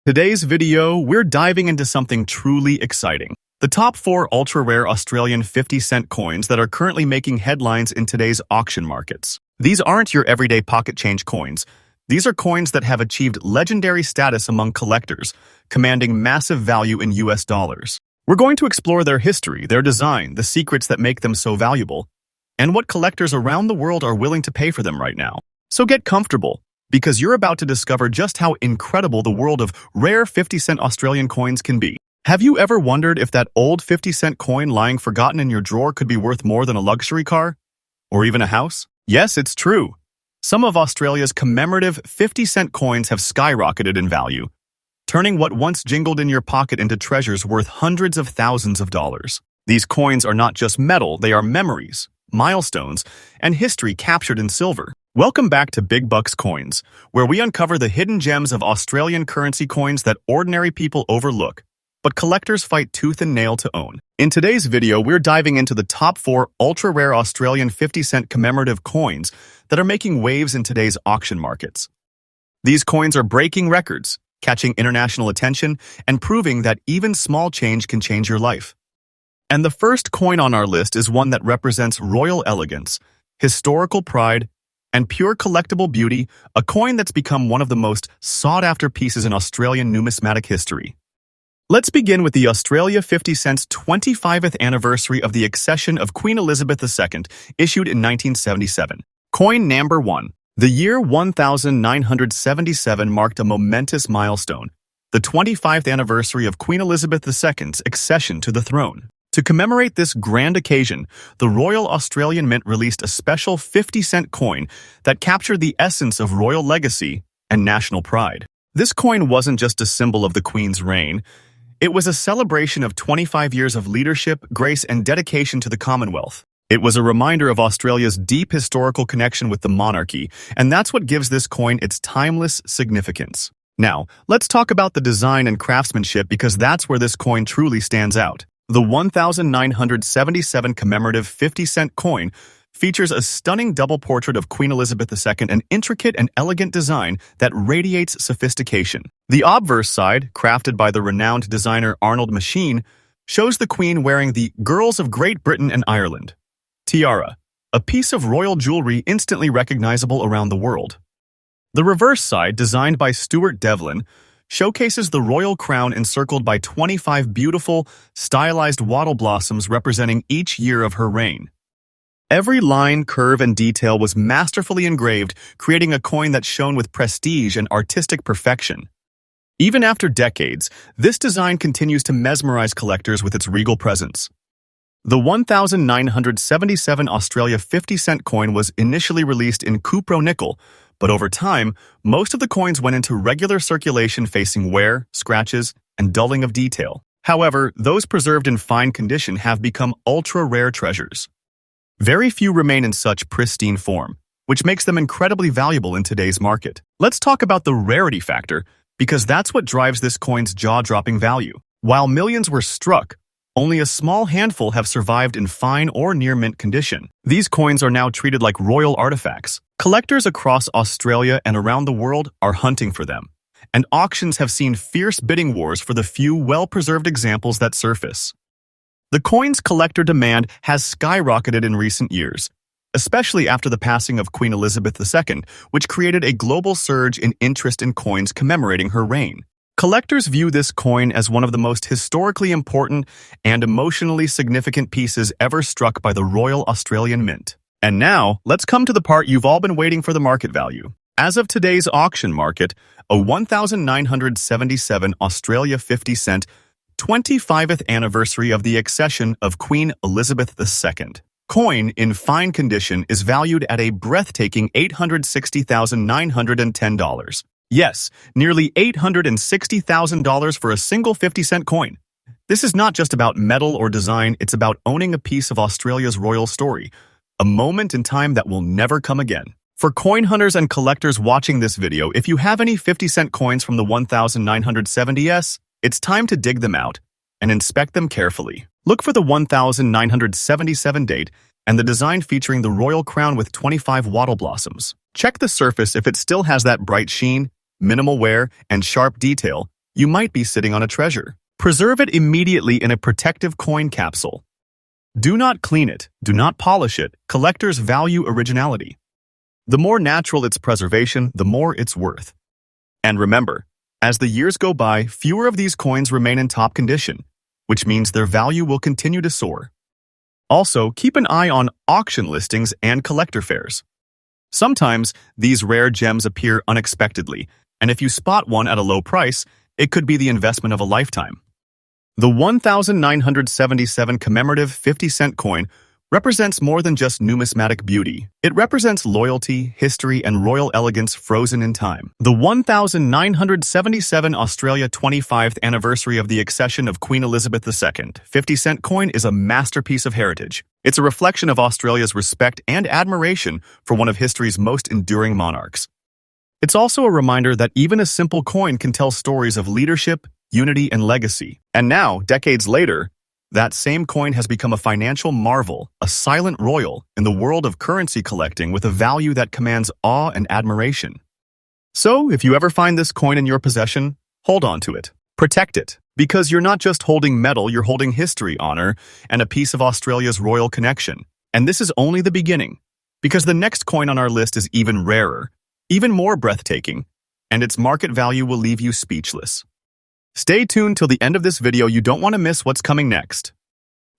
Today's video, we're diving into something truly exciting. The top 4 ultra-rare Australian 50-cent coins that are currently making headlines in today's auction markets. These aren't your everyday pocket change coins. These are coins that have achieved legendary status among collectors, commanding massive value in US dollars. We're going to explore their history, their design, the secrets that make them so valuable, and what collectors around the world are willing to pay for them right now. So get comfortable, because you're about to discover just how incredible the world of rare 50-cent Australian coins can be. Have you ever wondered if that old 50-cent coin lying forgotten in your drawer could be worth more than a luxury car? Or even a house? Yes, it's true. Some of Australia's commemorative 50-cent coins have skyrocketed in value, turning what once jingled in your pocket into treasures worth hundreds of thousands of dollars. These coins are not just metal, they are memories, milestones, and history captured in silver. Welcome back to Big Buks Coins, where we uncover the hidden gems of Australian currency coins that ordinary people overlook, but collectors fight tooth and nail to own. In today's video, we're diving into the top 4 ultra-rare Australian 50-cent commemorative coins that are making waves in today's auction markets. These coins are breaking records, catching international attention, and proving that even small change can change your life. And the first coin on our list is one that represents royal elegance, historical pride, and pure collectible beauty, a coin that's become one of the most sought-after pieces in Australian numismatic history. Let's begin with the Australia 50 cents 25th anniversary of the accession of Queen Elizabeth II, issued in 1977. Coin number 1. The year 1977 marked a momentous milestone, the 25th anniversary of Queen Elizabeth II's accession to the throne. To commemorate this grand occasion, the Royal Australian Mint released a special 50-cent coin that captured the essence of royal legacy and national pride. This coin wasn't just a symbol of the Queen's reign. It was a celebration of 25 years of leadership, grace, and dedication to the Commonwealth. It was a reminder of Australia's deep historical connection with the monarchy, and that's what gives this coin its timeless significance. Now, let's talk about the design and craftsmanship, because that's where this coin truly stands out. The 1977 commemorative 50-cent coin features a stunning double portrait of Queen Elizabeth II, an intricate and elegant design that radiates sophistication. The obverse side, crafted by the renowned designer Arnold Machine, shows the Queen wearing the Girls of Great Britain and Ireland tiara, a piece of royal jewelry instantly recognizable around the world. The reverse side, designed by Stuart Devlin, showcases the royal crown encircled by 25 beautiful, stylized wattle blossoms representing each year of her reign. Every line, curve, and detail was masterfully engraved, creating a coin that shone with prestige and artistic perfection. Even after decades, this design continues to mesmerize collectors with its regal presence. The 1977 Australia 50-cent coin was initially released in cupro nickel, but over time, most of the coins went into regular circulation, facing wear, scratches, and dulling of detail. However, those preserved in fine condition have become ultra-rare treasures. Very few remain in such pristine form, which makes them incredibly valuable in today's market. Let's talk about the rarity factor, because that's what drives this coin's jaw-dropping value. While millions were struck, only a small handful have survived in fine or near-mint condition. These coins are now treated like royal artifacts. Collectors across Australia and around the world are hunting for them, and auctions have seen fierce bidding wars for the few well-preserved examples that surface. The coin's collector demand has skyrocketed in recent years, especially after the passing of Queen Elizabeth II, which created a global surge in interest in coins commemorating her reign. Collectors view this coin as one of the most historically important and emotionally significant pieces ever struck by the Royal Australian Mint. And now, let's come to the part you've all been waiting for: the market value. As of today's auction market, a 1977 Australia 50-cent 25th anniversary of the accession of Queen Elizabeth II coin in fine condition is valued at a breathtaking $860,910. Yes, nearly $860,000 for a single 50-cent coin. This is not just about metal or design, it's about owning a piece of Australia's royal story, a moment in time that will never come again. For coin hunters and collectors watching this video, if you have any 50-cent coins from the 1970s, it's time to dig them out and inspect them carefully. Look for the 1977 date and the design featuring the royal crown with 25 wattle blossoms. Check the surface if it still has that bright sheen, minimal wear, and sharp detail, you might be sitting on a treasure. Preserve it immediately in a protective coin capsule. Do not clean it, do not polish it. Collectors value originality. The more natural its preservation, the more it's worth. And remember, as the years go by, fewer of these coins remain in top condition, which means their value will continue to soar. Also, keep an eye on auction listings and collector fairs. Sometimes, these rare gems appear unexpectedly, and if you spot one at a low price, it could be the investment of a lifetime. The 1977 commemorative 50-cent coin represents more than just numismatic beauty. It represents loyalty, history, and royal elegance frozen in time. The 1977 Australia 25th anniversary of the accession of Queen Elizabeth II 50-cent coin is a masterpiece of heritage. It's a reflection of Australia's respect and admiration for one of history's most enduring monarchs. It's also a reminder that even a simple coin can tell stories of leadership, unity, and legacy. And now, decades later, that same coin has become a financial marvel, a silent royal in the world of currency collecting with a value that commands awe and admiration. So, if you ever find this coin in your possession, hold on to it. Protect it, because you're not just holding metal, you're holding history, honor, and a piece of Australia's royal connection. And this is only the beginning, because the next coin on our list is even rarer, even more breathtaking, and its market value will leave you speechless. Stay tuned till the end of this video, you don't want to miss what's coming next.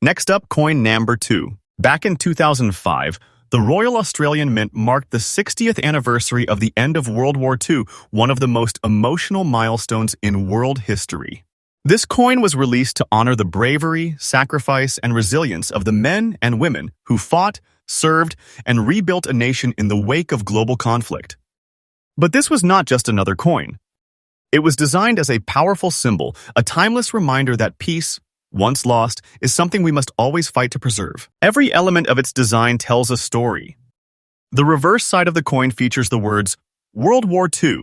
Next up, coin number 2. Back in 2005, the Royal Australian Mint marked the 60th anniversary of the end of World War II, one of the most emotional milestones in world history. This coin was released to honor the bravery, sacrifice, and resilience of the men and women who fought, served, and rebuilt a nation in the wake of global conflict. But this was not just another coin. It was designed as a powerful symbol, a timeless reminder that peace, once lost, is something we must always fight to preserve. Every element of its design tells a story. The reverse side of the coin features the words, World War II,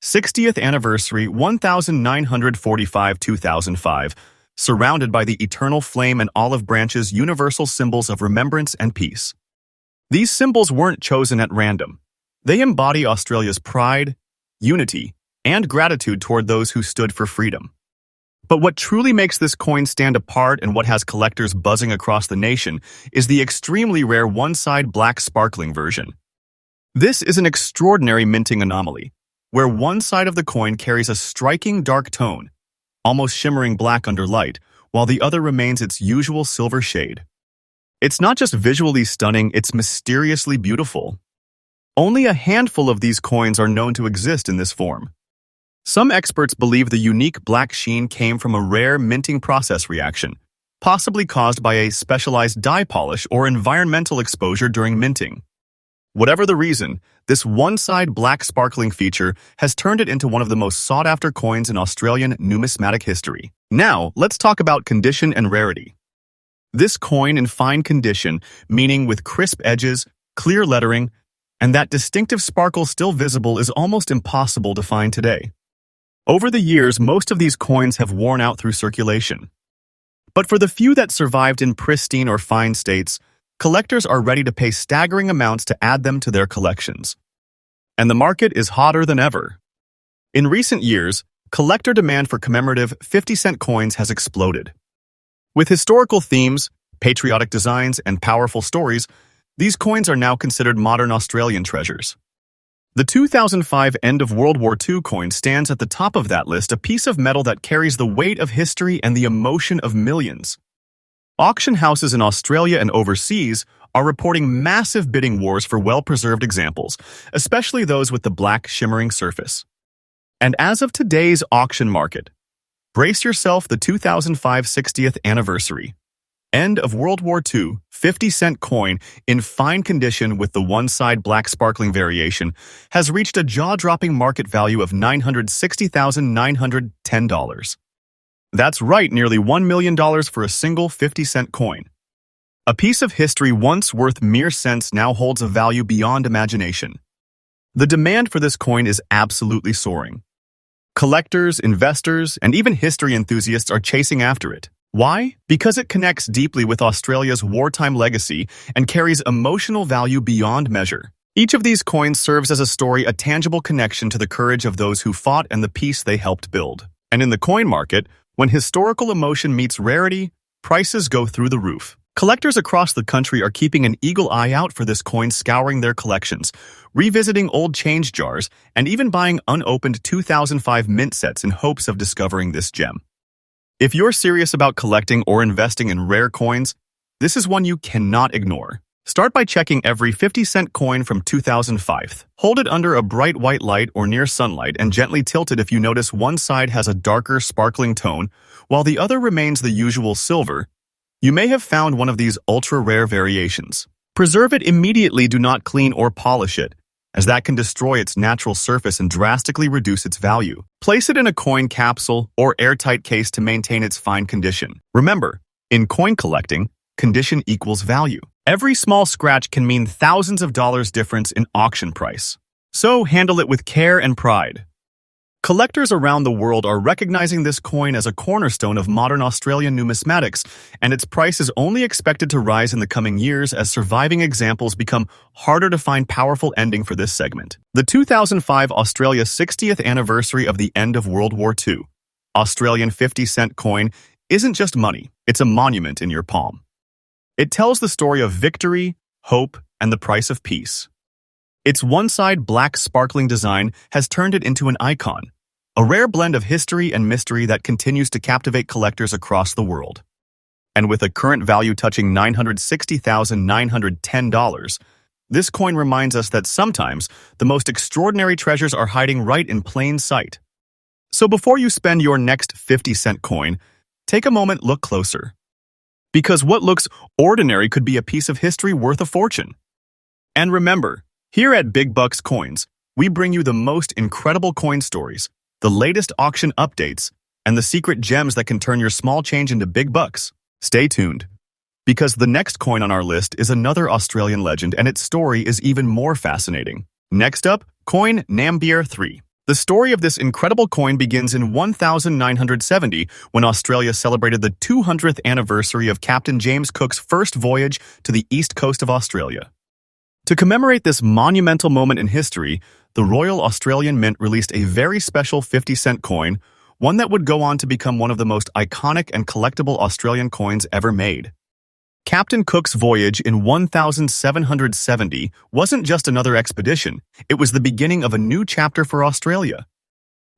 60th Anniversary 1945-2005, surrounded by the eternal flame and olive branches, universal symbols of remembrance and peace. These symbols weren't chosen at random. They embody Australia's pride, unity, and gratitude toward those who stood for freedom. But what truly makes this coin stand apart and what has collectors buzzing across the nation is the extremely rare one-side black sparkling version. This is an extraordinary minting anomaly, where one side of the coin carries a striking dark tone, almost shimmering black under light, while the other remains its usual silver shade. It's not just visually stunning, it's mysteriously beautiful. Only a handful of these coins are known to exist in this form. Some experts believe the unique black sheen came from a rare minting process reaction, possibly caused by a specialized dye polish or environmental exposure during minting. Whatever the reason, this one-side black sparkling feature has turned it into one of the most sought-after coins in Australian numismatic history. Now, let's talk about condition and rarity. This coin in fine condition, meaning with crisp edges, clear lettering, and that distinctive sparkle still visible, is almost impossible to find today. Over the years, most of these coins have worn out through circulation. But for the few that survived in pristine or fine states, collectors are ready to pay staggering amounts to add them to their collections. And the market is hotter than ever. In recent years, collector demand for commemorative 50-cent coins has exploded. With historical themes, patriotic designs, and powerful stories, these coins are now considered modern Australian treasures. The 2005 end of World War II coin stands at the top of that list, a piece of metal that carries the weight of history and the emotion of millions. Auction houses in Australia and overseas are reporting massive bidding wars for well-preserved examples, especially those with the black shimmering surface. And as of today's auction market, brace yourself, the 2005 60th anniversary. End of World War II 50-cent coin in fine condition with the one-side black sparkling variation has reached a jaw-dropping market value of $960,910. That's right, nearly $1 million for a single 50-cent coin. A piece of history once worth mere cents now holds a value beyond imagination. The demand for this coin is absolutely soaring. Collectors, investors, and even history enthusiasts are chasing after it. Why? Because it connects deeply with Australia's wartime legacy and carries emotional value beyond measure. Each of these coins serves as a story, a tangible connection to the courage of those who fought and the peace they helped build. And in the coin market, when historical emotion meets rarity, prices go through the roof. Collectors across the country are keeping an eagle eye out for this coin, scouring their collections, revisiting old change jars, and even buying unopened 2005 mint sets in hopes of discovering this gem. If you're serious about collecting or investing in rare coins, this is one you cannot ignore. Start by checking every 50-cent coin from 2005. Hold it under a bright white light or near sunlight and gently tilt it if you notice one side has a darker, sparkling tone, while the other remains the usual silver. You may have found one of these ultra-rare variations. Preserve it immediately. Do not clean or polish it, as that can destroy its natural surface and drastically reduce its value. Place it in a coin capsule or airtight case to maintain its fine condition. Remember, in coin collecting, condition equals value. Every small scratch can mean thousands of dollars difference in auction price. So handle it with care and pride. Collectors around the world are recognizing this coin as a cornerstone of modern Australian numismatics, and its price is only expected to rise in the coming years as surviving examples become harder to find. Powerful ending for this segment. The 2005 Australia 60th anniversary of the end of World War II. Australian 50-cent coin isn't just money, it's a monument in your palm. It tells the story of victory, hope, and the price of peace. Its one-side black sparkling design has turned it into an icon, a rare blend of history and mystery that continues to captivate collectors across the world. And with a current value touching $960,910, this coin reminds us that sometimes the most extraordinary treasures are hiding right in plain sight. So before you spend your next 50-cent coin, take a moment, look closer. Because what looks ordinary could be a piece of history worth a fortune. And remember, here at Big Buks Coins, we bring you the most incredible coin stories, the latest auction updates, and the secret gems that can turn your small change into big bucks. Stay tuned, because the next coin on our list is another Australian legend, and its story is even more fascinating. Next up, coin Nambiar 3. The story of this incredible coin begins in 1970 when Australia celebrated the 200th anniversary of Captain James Cook's first voyage to the east coast of Australia. To commemorate this monumental moment in history, the Royal Australian Mint released a very special 50-cent coin, one that would go on to become one of the most iconic and collectible Australian coins ever made. Captain Cook's voyage in 1770 wasn't just another expedition, it was the beginning of a new chapter for Australia.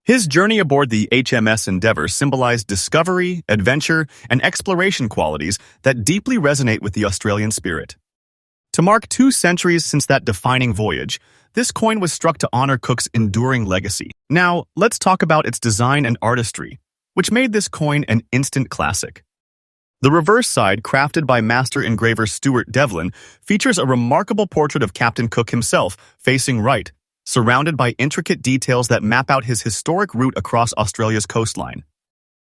His journey aboard the HMS Endeavour symbolized discovery, adventure, and exploration qualities that deeply resonate with the Australian spirit. To mark 2 centuries since that defining voyage, this coin was struck to honor Cook's enduring legacy. Now, let's talk about its design and artistry, which made this coin an instant classic. The reverse side, crafted by master engraver Stuart Devlin, features a remarkable portrait of Captain Cook himself, facing right, surrounded by intricate details that map out his historic route across Australia's coastline.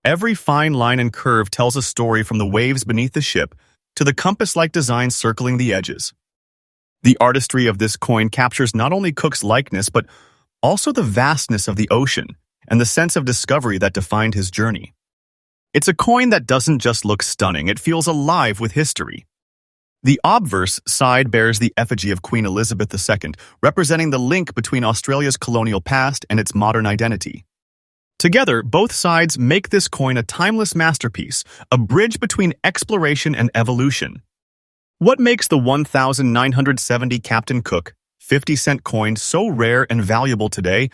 Every fine line and curve tells a story, from the waves beneath the ship to the compass-like design circling the edges. The artistry of this coin captures not only Cook's likeness, but also the vastness of the ocean and the sense of discovery that defined his journey. It's a coin that doesn't just look stunning, it feels alive with history. The obverse side bears the effigy of Queen Elizabeth II, representing the link between Australia's colonial past and its modern identity. Together, both sides make this coin a timeless masterpiece, a bridge between exploration and evolution. What makes the 1970 Captain Cook 50-cent coin so rare and valuable today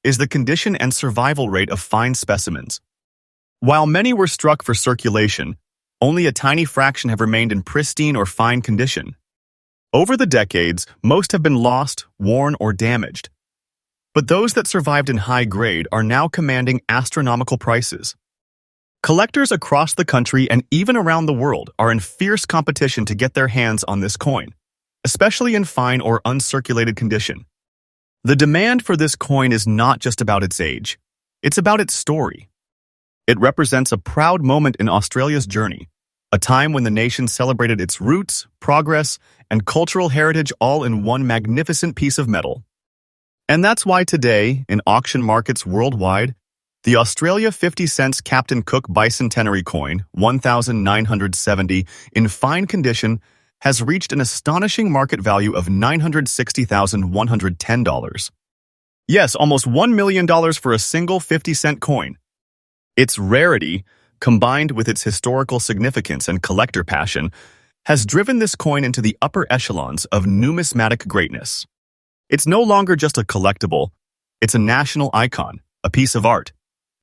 is the condition and survival rate of fine specimens. While many were struck for circulation, only a tiny fraction have remained in pristine or fine condition. Over the decades, most have been lost, worn, or damaged. But those that survived in high grade are now commanding astronomical prices. Collectors across the country and even around the world are in fierce competition to get their hands on this coin, especially in fine or uncirculated condition. The demand for this coin is not just about its age, it's about its story. It represents a proud moment in Australia's journey, a time when the nation celebrated its roots, progress, and cultural heritage all in one magnificent piece of metal. And that's why today, in auction markets worldwide, the Australia 50 cents Captain Cook Bicentenary coin, 1970, in fine condition, has reached an astonishing market value of $960,110. Yes, almost $1 million for a single 50-cent coin. Its rarity, combined with its historical significance and collector passion, has driven this coin into the upper echelons of numismatic greatness. It's no longer just a collectible, it's a national icon, a piece of art,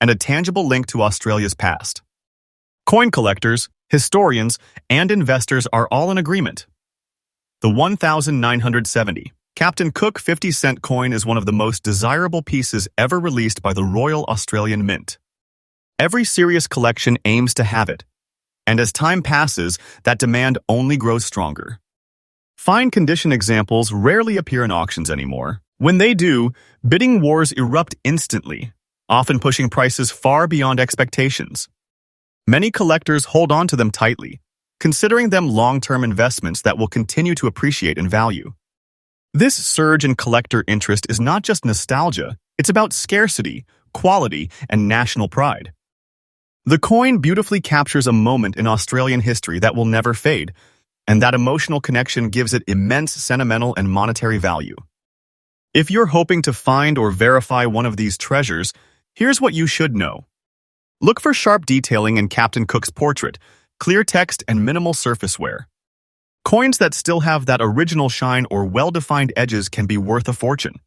and a tangible link to Australia's past. Coin collectors, historians, and investors are all in agreement. The 1970 Captain Cook 50-cent coin is one of the most desirable pieces ever released by the Royal Australian Mint. Every serious collection aims to have it, and as time passes, that demand only grows stronger. Fine condition examples rarely appear in auctions anymore. When they do, bidding wars erupt instantly, often pushing prices far beyond expectations. Many collectors hold on to them tightly, considering them long-term investments that will continue to appreciate in value. This surge in collector interest is not just nostalgia, it's about scarcity, quality, and national pride. The coin beautifully captures a moment in Australian history that will never fade, and that emotional connection gives it immense sentimental and monetary value. If you're hoping to find or verify one of these treasures, here's what you should know. Look for sharp detailing in Captain Cook's portrait, clear text, and minimal surface wear. Coins that still have that original shine or well-defined edges can be worth a fortune.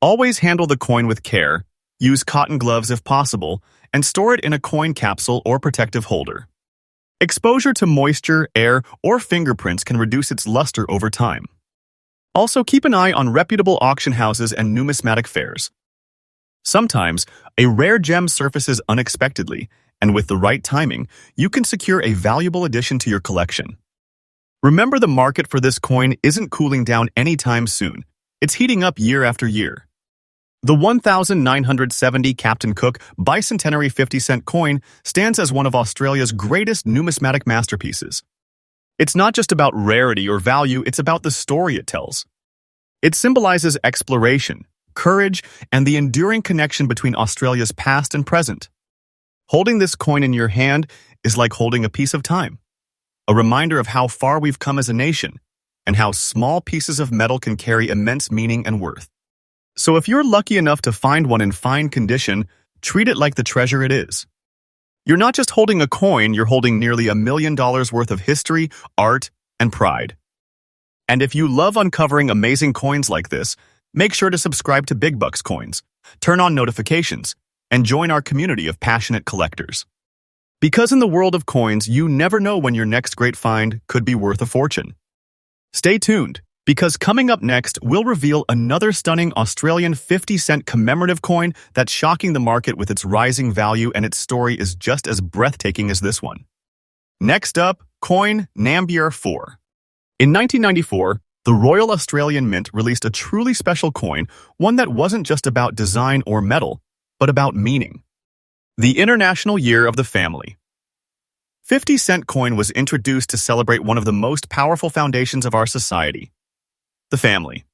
Always handle the coin with care, use cotton gloves if possible, and store it in a coin capsule or protective holder. Exposure to moisture, air, or fingerprints can reduce its luster over time. Also, keep an eye on reputable auction houses and numismatic fairs. Sometimes, a rare gem surfaces unexpectedly, and with the right timing, you can secure a valuable addition to your collection. Remember, the market for this coin isn't cooling down anytime soon. It's heating up year after year. The 1970 Captain Cook bicentenary 50-cent coin stands as one of Australia's greatest numismatic masterpieces. It's not just about rarity or value, it's about the story it tells. It symbolizes exploration, courage, and the enduring connection between Australia's past and present. Holding this coin in your hand is like holding a piece of time, a reminder of how far we've come as a nation, and how small pieces of metal can carry immense meaning and worth. So if you're lucky enough to find one in fine condition, treat it like the treasure it is. You're not just holding a coin, you're holding nearly $1 million worth of history, art, and pride. And if you love uncovering amazing coins like this, make sure to subscribe to Big Buks Coins, turn on notifications, and join our community of passionate collectors. Because in the world of coins, you never know when your next great find could be worth a fortune. Stay tuned, because coming up next, we'll reveal another stunning Australian 50-cent commemorative coin that's shocking the market with its rising value, and its story is just as breathtaking as this one. Next up, coin Nambiar 4. In 1994, the Royal Australian Mint released a truly special coin, one that wasn't just about design or metal, but about meaning. The International Year of the Family. 50-cent coin was introduced to celebrate one of the most powerful foundations of our society, the family.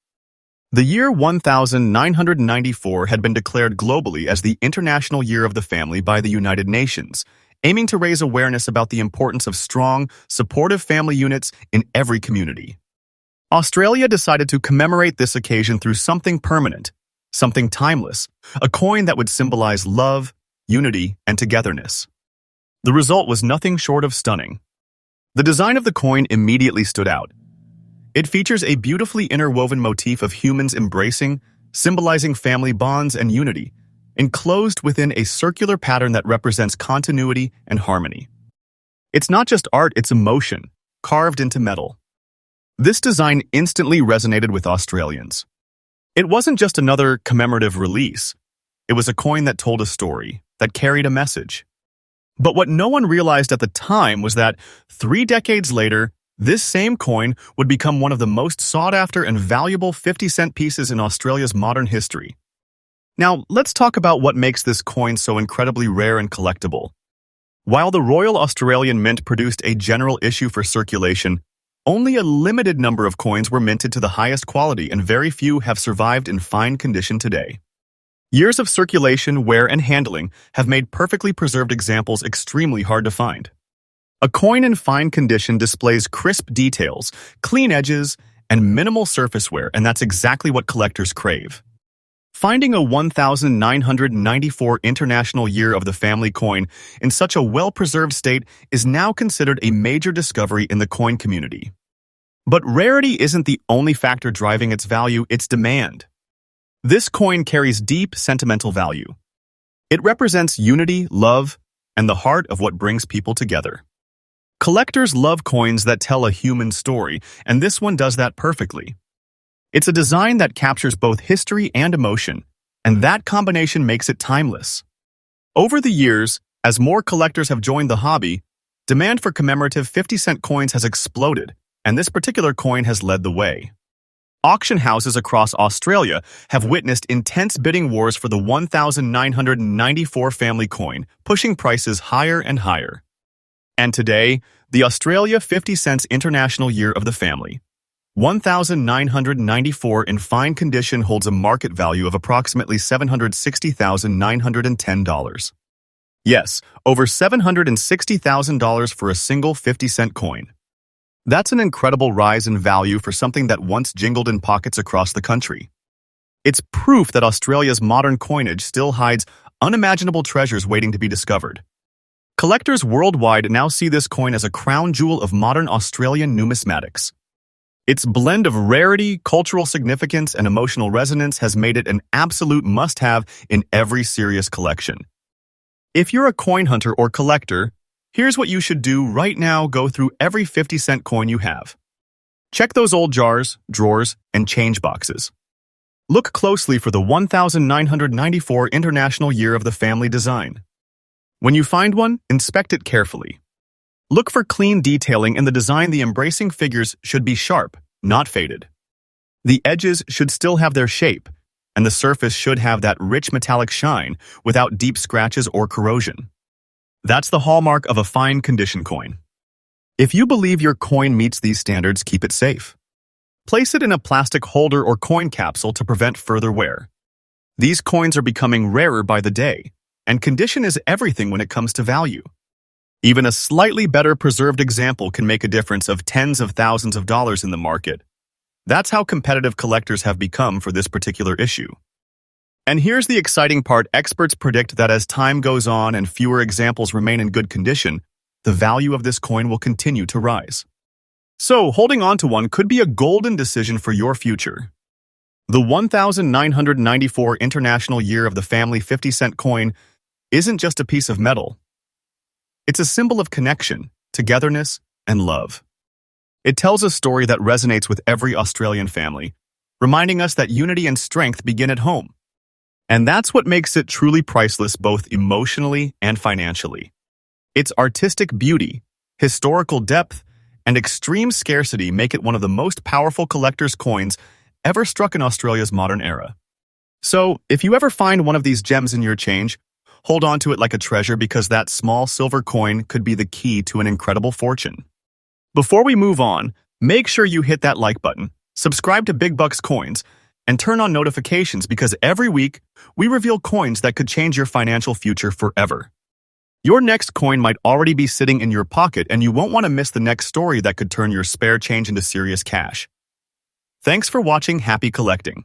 The year 1994 had been declared globally as the International Year of the Family by the United Nations, aiming to raise awareness about the importance of strong, supportive family units in every community. Australia decided to commemorate this occasion through something permanent, something timeless, a coin that would symbolize love, unity, and togetherness. The result was nothing short of stunning. The design of the coin immediately stood out. It features a beautifully interwoven motif of humans embracing, symbolizing family bonds and unity, enclosed within a circular pattern that represents continuity and harmony. It's not just art, it's emotion, carved into metal. This design instantly resonated with Australians. It wasn't just another commemorative release. It was a coin that told a story, that carried a message. But what no one realized at the time was that 3 decades later, this same coin would become one of the most sought-after and valuable 50-cent pieces in Australia's modern history. Now, let's talk about what makes this coin so incredibly rare and collectible. While the Royal Australian Mint produced a general issue for circulation, only a limited number of coins were minted to the highest quality, and very few have survived in fine condition today. Years of circulation, wear, and handling have made perfectly preserved examples extremely hard to find. A coin in fine condition displays crisp details, clean edges, and minimal surface wear, and that's exactly what collectors crave. Finding a 1994 International Year of the Family coin in such a well-preserved state is now considered a major discovery in the coin community. But rarity isn't the only factor driving its value, it's demand. This coin carries deep sentimental value. It represents unity, love, and the heart of what brings people together. Collectors love coins that tell a human story, and this one does that perfectly. It's a design that captures both history and emotion, and that combination makes it timeless. Over the years, as more collectors have joined the hobby, demand for commemorative 50-cent coins has exploded, and this particular coin has led the way. Auction houses across Australia have witnessed intense bidding wars for the 1994 family coin, pushing prices higher and higher. And today, the Australia 50 cents International Year of the Family, 1994 in fine condition, holds a market value of approximately $760,910. Yes, over $760,000 for a single 50-cent coin. That's an incredible rise in value for something that once jingled in pockets across the country. It's proof that Australia's modern coinage still hides unimaginable treasures waiting to be discovered. Collectors worldwide now see this coin as a crown jewel of modern Australian numismatics. Its blend of rarity, cultural significance, and emotional resonance has made it an absolute must-have in every serious collection. If you're a coin hunter or collector, here's what you should do right now: go through every 50-cent coin you have. Check those old jars, drawers, and change boxes. Look closely for the 1994 International Year of the Family design. When you find one, inspect it carefully. Look for clean detailing in the design. The embracing figures should be sharp, not faded. The edges should still have their shape, and the surface should have that rich metallic shine without deep scratches or corrosion. That's the hallmark of a fine condition coin. If you believe your coin meets these standards, keep it safe. Place it in a plastic holder or coin capsule to prevent further wear. These coins are becoming rarer by the day, and condition is everything when it comes to value. Even a slightly better preserved example can make a difference of tens of thousands of dollars in the market. That's how competitive collectors have become for this particular issue. And here's the exciting part: experts predict that as time goes on and fewer examples remain in good condition, the value of this coin will continue to rise. So, holding on to one could be a golden decision for your future. The 1994 International Year of the Family 50-cent coin isn't just a piece of metal. It's a symbol of connection, togetherness, and love. It tells a story that resonates with every Australian family, reminding us that unity and strength begin at home. And that's what makes it truly priceless, both emotionally and financially. Its artistic beauty, historical depth, and extreme scarcity make it one of the most powerful collector's coins ever struck in Australia's modern era. So, if you ever find one of these gems in your change, hold on to it like a treasure, because that small silver coin could be the key to an incredible fortune. Before we move on, make sure you hit that like button, subscribe to Big Buks Coins, and turn on notifications, because every week we reveal coins that could change your financial future forever. Your next coin might already be sitting in your pocket, and you won't want to miss the next story that could turn your spare change into serious cash. Thanks for watching. Happy collecting.